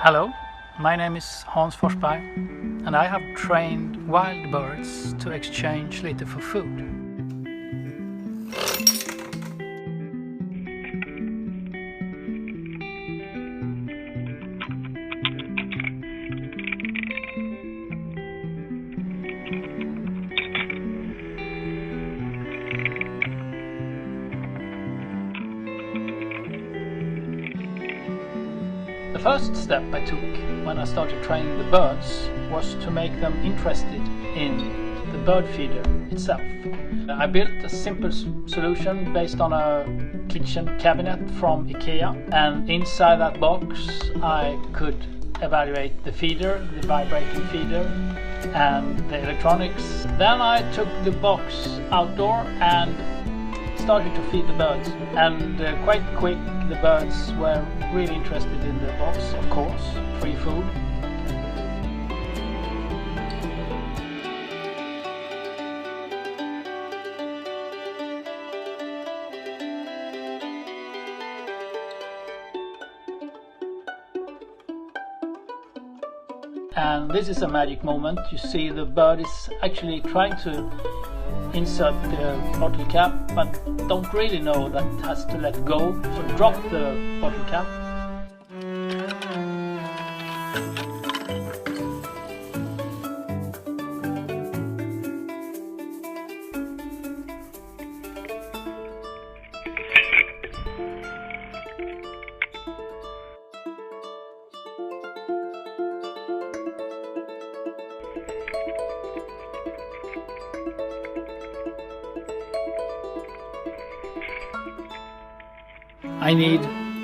Hello, my name is Hans Forsberg and I have trained wild birds to exchange litter for food. The first step I took when I started training the birds was to make them interested in the bird feeder itself. I built a simple solution based on a kitchen cabinet from IKEA, and inside that box I could evaluate the feeder, the vibrating feeder and the electronics. Then I took the box outdoor and started to feed the birds, and quite quick the birds were really interested in the box, of course, free food. And this is a magic moment. You see the bird is actually trying to insert the bottle cap, but don't really know that it has to let go, so drop the bottle cap. I need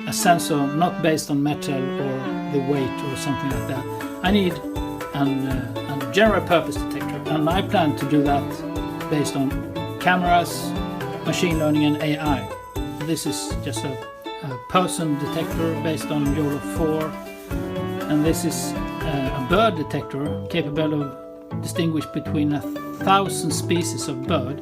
a sensor not based on metal or the weight or something like that. I need a general purpose detector, and I plan to do that based on cameras, machine learning and AI. This is just a person detector based on YOLO 4, and this is a bird detector capable of distinguish between 1,000 species of bird.